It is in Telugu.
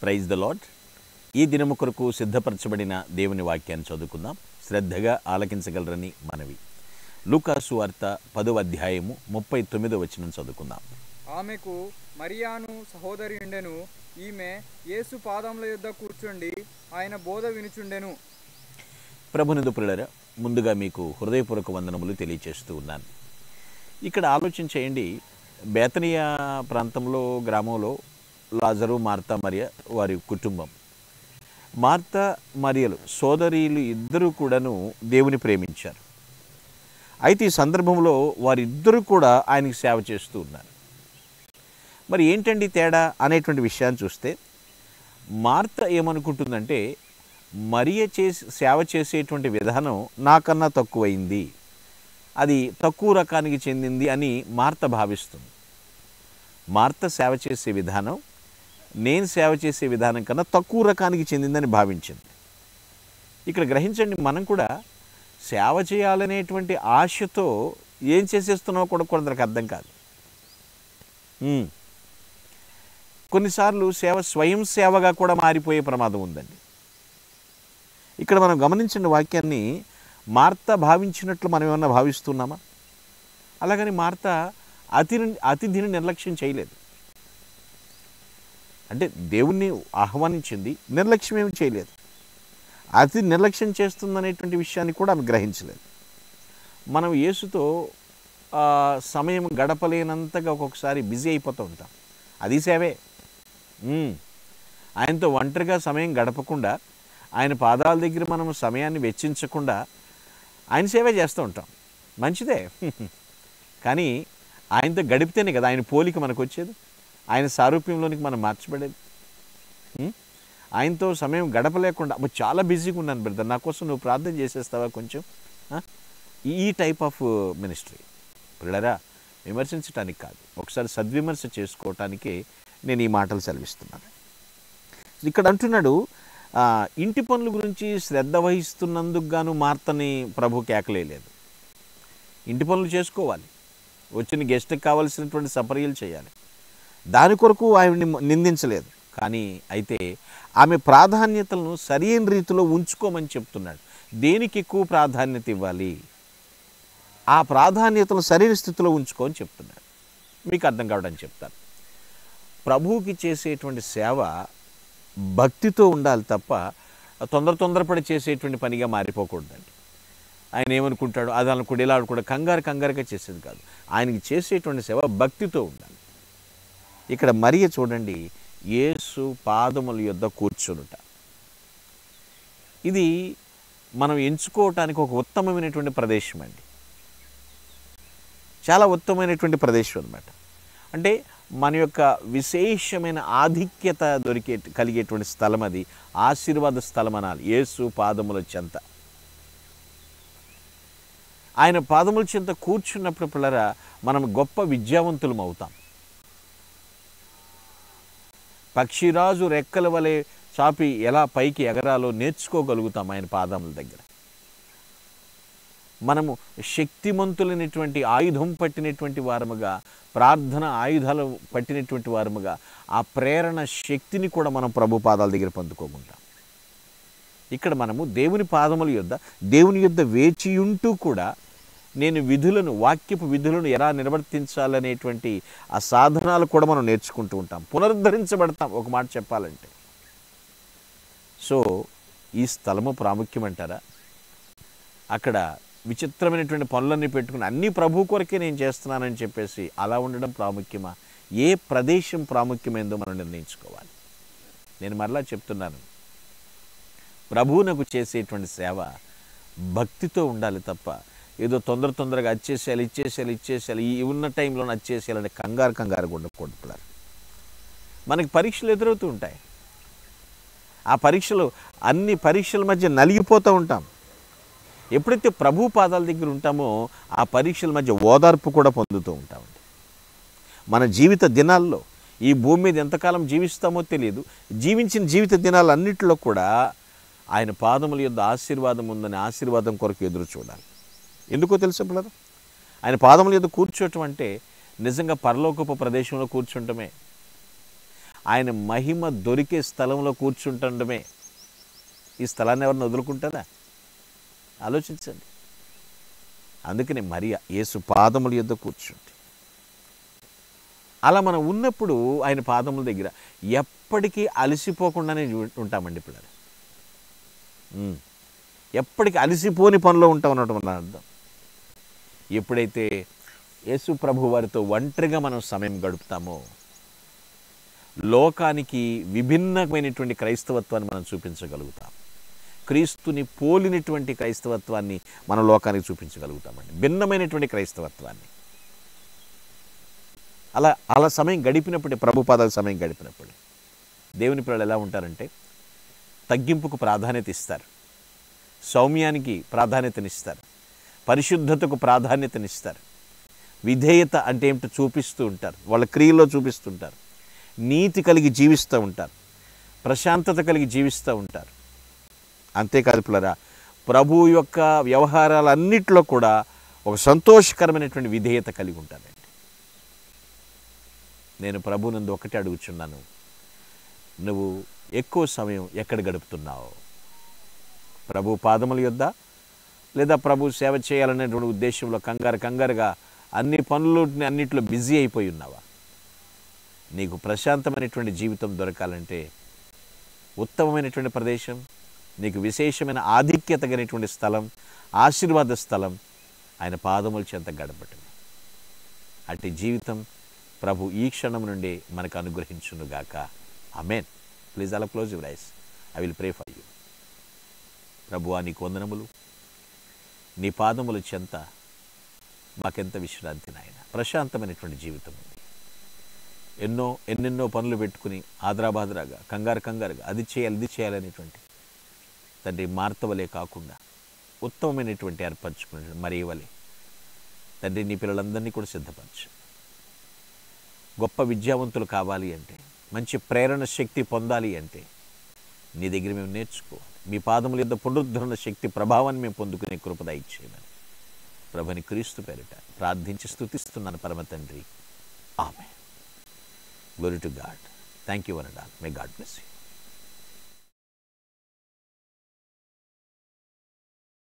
Praise the lord. ఈ దినము కొరకు సిద్ధపరచబడిన దేవుని వాక్యాన్ని చదువుకుందాం. శ్రద్ధగా ఆలకించగలరని మనవి. లూకాసు వార్త 10వ అధ్యాయము 39వ వచనం చదువుకుందాం. ఆమెకు మరియాను సహోదరి ఉండెను. ఈమె యేసు పాదముల యొద్ద కూర్చుండి ఆయన బోధ వినుచుండెను. ప్రభునందు ప్రియులారా, ముందుగా మీకు హృదయపూర్వక వందనములు తెలియచేస్తూ ఉన్నాను. ఇక్కడ ఆలోచన చేయండి. బేతనియా ప్రాంతంలో, గ్రామంలో లాజరు, మార్తా, మరియ వారి కుటుంబం. మార్తా మరియలు సోదరీలు ఇద్దరూ కూడాను దేవుని ప్రేమించారు. అయితే ఈ సందర్భంలో వారిద్దరూ కూడా ఆయనకి సేవ చేస్తూ ఉన్నారు. మరి ఏంటండి తేడా అనేటువంటి విషయాన్ని చూస్తే, మార్త ఏమనుకుంటుందంటే మరియ సేవ చేసేటువంటి విధానం నాకన్నా తక్కువైంది, అది తక్కువ రకానికి చెందింది అని మార్త భావిస్తుంది. మార్త సేవ చేసే విధానం నేను సేవ చేసే విధానం కన్నా తక్కువ రకానికి చెందిందని భావించింది. ఇక్కడ గ్రహించండి, మనం కూడా సేవ చేయాలనేటువంటి ఆశతో ఏం చేసేస్తున్నామో కూడా కొందరికి అర్థం కాదు. కొన్నిసార్లు సేవ స్వయం సేవగా కూడా మారిపోయే ప్రమాదం ఉందండి. ఇక్కడ మనం గమనించిన వాక్యాన్ని మార్త భావించినట్లు మనం ఏమన్నా భావిస్తున్నామా? అలాగని మార్త అతిథిని నిర్లక్ష్యం చేయలేదు. అంటే దేవుణ్ణి ఆహ్వానించింది, నిర్లక్ష్యం ఏమి చేయలేదు. అతిథి నిర్లక్ష్యం చేస్తుందనేటువంటి విషయాన్ని కూడా ఆమె గ్రహించలేదు. మనం యేసుతో సమయం గడపలేనంతగా ఒక్కొక్కసారి బిజీ అయిపోతూ ఉంటాం. అది సేవే. ఆయనతో ఒంటరిగా సమయం గడపకుండా, ఆయన పాదాల దగ్గర మనం సమయాన్ని వెచ్చించకుండా ఆయన సేవే చేస్తూ ఉంటాం. మంచిదే, కానీ ఆయనతో గడిపితేనే కదా ఆయన పోలిక మనకు వచ్చేది, ఆయన సారూప్యంలోనికి మనం మార్చబడేది. ఆయనతో సమయం గడపలేకుండా చాలా బిజీగా ఉన్నాను బ్రదర్, నా కోసం నువ్వు ప్రార్థన చేసేస్తావా కొంచెం, ఈ టైప్ ఆఫ్ మినిస్ట్రీ. పిల్లరా, విమర్శించడానికి కాదు, ఒకసారి సద్విమర్శ చేసుకోవటానికే నేను ఈ మాటలు సెలవిస్తున్నాను. ఇక్కడ అంటున్నాడు, ఇంటి పనుల గురించి శ్రద్ధ వహిస్తున్నందుకు గాను మార్తని ప్రభు కేకలేదు. ఇంటి పనులు చేసుకోవాలి, వచ్చిన గెస్ట్కి కావాల్సినటువంటి సపర్యలు చేయాలి, దాని కొరకు ఆమెని నిందించలేదు. కానీ అయితే ఆమె ప్రాధాన్యతలను సరైన రీతిలో ఉంచుకోమని చెప్తున్నాడు. దేనికి ఎక్కువ ప్రాధాన్యత ఇవ్వాలి, ఆ ప్రాధాన్యతను సరైన స్థితిలో ఉంచుకోమని చెప్తున్నాడు. మీకు అర్థం కావడానికి చెప్తాను. ప్రభువుకి చేసేటువంటి సేవ భక్తితో ఉండాలి తప్ప తొందరపడి చేసేటువంటి పనిగా మారిపోకూడదండి. ఆయన ఏమనుకుంటాడు, అది అనుకుంటే ఇలా కూడా కంగారుగా చేసేది కాదు. ఆయనకి చేసేటువంటి సేవ భక్తితో ఉండాలి. ఇక్కడ మరియ చూడండి, యేసు పాదముల యొద్ద కూర్చునుట. ఇది మనం ఎంచుకోవటానికి ఒక ఉత్తమమైనటువంటి ప్రదేశం అండి, చాలా ఉత్తమమైనటువంటి ప్రదేశం అన్నమాట. అంటే మన యొక్క విశేషమైన ఆధిక్యత కలిగేటువంటి స్థలం, అది ఆశీర్వాద స్థలం అనాలి. యేసు పాదముల చెంత, ఆయన పాదముల చెంత కూర్చున్నప్పుడు పిల్లరా మనం గొప్ప విద్యావంతులం అవుతాం. పక్షిరాజు రెక్కల వలె చాపి ఎలా పైకి ఎగరాలో నేర్చుకోగలుగుతాం ఆయన పాదముల దగ్గర. మనము శక్తిమంతులైనటువంటి ఆయుధం పట్టినటువంటి వారముగా, ప్రార్థన ఆయుధాలు పట్టినటువంటి వారముగా ఆ ప్రేరణ శక్తిని కూడా మనం ప్రభు పాదాల దగ్గర పొందుకోకుంటాం. ఇక్కడ మనము దేవుని పాదముల యొద్ద, దేవుని యొద్ద వేచియుంటూ కూడా నేను వాక్యపు విధులను ఎలా నిర్వర్తించాలనేటువంటి ఆ సాధనాలు కూడా మనం నేర్చుకుంటూ ఉంటాం, పునరుద్ధరించబడతాం ఒక మాట చెప్పాలంటే. సో ఈ స్థలము ప్రాముఖ్యమంటారా? అక్కడ విచిత్రమైనటువంటి పనులన్నీ పెట్టుకుని అన్నీ ప్రభు కొరకే నేను చేస్తున్నానని చెప్పేసి అలా ఉండడం ప్రాముఖ్యమా? ఏ ప్రదేశం ప్రాముఖ్యమైందో మనం నిర్ణయించుకోవాలి. నేను మరలా చెప్తున్నాను, ప్రభువునకు చేసేటువంటి సేవ భక్తితో ఉండాలి తప్ప ఏదో తొందరగా ఇచ్చేసేయాలి, ఈ ఉన్న టైంలో వచ్చేసేయాలంటే కంగారుగా ఉండకూడదు. మనకి పరీక్షలు ఎదురవుతూ ఉంటాయి. ఆ అన్ని పరీక్షల మధ్య నలిగిపోతూ ఉంటాం. ఎప్పుడైతే ప్రభు పాదాల దగ్గర ఉంటామో ఆ పరీక్షల మధ్య ఓదార్పు కూడా పొందుతూ ఉంటామండి. మన జీవిత దినాల్లో ఈ భూమి మీద ఎంతకాలం జీవిస్తామో తెలియదు, జీవించిన జీవిత దినాలన్నింటిలో కూడా ఆయన పాదముల యొద్ద ఆశీర్వాదం ఉందని ఆశీర్వాదం కొరకు ఎదురు చూడాలి. ఎందుకో తెలుసా పిల్లలు, ఆయన పాదముల యొద్ద కూర్చోవటం అంటే నిజంగా పరలోకపు ప్రదేశంలో కూర్చుంటమే. ఆయన మహిమ దొరికే స్థలంలో కూర్చుంటుండమే. ఈ స్థలాన్ని ఎవరిని వదులుకుంటారా? ఆలోచించండి. అందుకని మరియ యేసు పాదముల యొద్ద కూర్చుంది. అలా మనం ఉన్నప్పుడు ఆయన పాదముల దగ్గర ఎప్పటికీ అలసిపోకుండానే ఉంటామండి పిల్లలు. ఎప్పటికీ అలసిపోని పనిలో ఉంటాం అన్నట్టు మన అర్థం. ఎప్పుడైతే యేసు ప్రభు వారితో ఒంటరిగా మనం సమయం గడుపుతామో లోకానికి విభిన్నమైనటువంటి క్రైస్తవత్వాన్ని మనం చూపించగలుగుతాం. క్రీస్తుని పోలినటువంటి క్రైస్తవత్వాన్ని మన లోకానికి చూపించగలుగుతామండి, భిన్నమైనటువంటి క్రైస్తవత్వాన్ని. అలా సమయం గడిపినప్పుడే, ప్రభు పాదాల సమయం గడిపినప్పుడే దేవుని పిల్లలు ఎలా ఉంటారంటే తగ్గింపుకు ప్రాధాన్యత ఇస్తారు, సౌమ్యానికి ప్రాధాన్యతనిస్తారు, పరిశుద్ధతకు ప్రాధాన్యతనిస్తారు, విధేయత అంటే ఏమిటో చూపిస్తూ ఉంటారు, వాళ్ళ క్రియల్లో చూపిస్తుంటారు, నీతి కలిగి జీవిస్తూ ఉంటారు, ప్రశాంతత కలిగి జీవిస్తూ ఉంటారు. అంతేకాదు పిల్లరా, ప్రభు యొక్క వ్యవహారాలన్నిటిలో కూడా ఒక సంతోషకరమైనటువంటి విధేయత కలిగి ఉంటారండి. నేను ప్రభునందు ఒకటే అడుగుచున్నాను, నువ్వు ఎక్కువ సమయం ఎక్కడ గడుపుతున్నావు? ప్రభు పాదముల యొద్ద, లేదా ప్రభు సేవ చేయాలనేటువంటి ఉద్దేశంలో కంగారుగా అన్ని పనులని అన్నిట్లో బిజీ అయిపోయి ఉన్నావా? నీకు ప్రశాంతమైనటువంటి జీవితం దొరకాలంటే ఉత్తమమైనటువంటి ప్రదేశం, నీకు విశేషమైన ఆధిక్యత కలిగినటువంటి స్థలం, ఆశీర్వాద స్థలం ఆయన పాదముల చెంత గడపటమే. అట్టి జీవితం ప్రభు ఈ క్షణం నుండి మనకు అనుగ్రహించునుగాక. ఆమేన్. ప్లీజ్ అలా close your eyes. I will pray for you. ప్రభువా, నీకు వందనములు. నీ పాదముల చెంత మాకెంత విశ్రాంతి నాయన. ప్రశాంతమైనటువంటి జీవితం ఉంది. ఎన్నెన్నో పనులు పెట్టుకుని ఆదరాబాదరాగా కంగారుగా అది చేయాలనేటువంటి తండ్రి మార్తవలే కాకుండా ఉత్తమమైనటువంటి ఏర్పరచుకునే మరి వలె తండ్రి నీ పిల్లలందరినీ కూడా సిద్ధపరచు. గొప్ప విద్యావంతులు కావాలి అంటే, మంచి ప్రేరణ శక్తి పొందాలి అంటే నీ దగ్గర మేము నేర్చుకోవాలి. మీ పాదముల యొద్ద పునరుద్ధరణ శక్తి ప్రభావాన్ని మేము పొందుకునే కృప దయచేయమని ప్రభుని క్రీస్తు పేరిట ప్రార్థించి స్తుతిస్తున్నాను పరమ తండ్రి. Amen. Glory to God. Thank you one and all. May God bless you.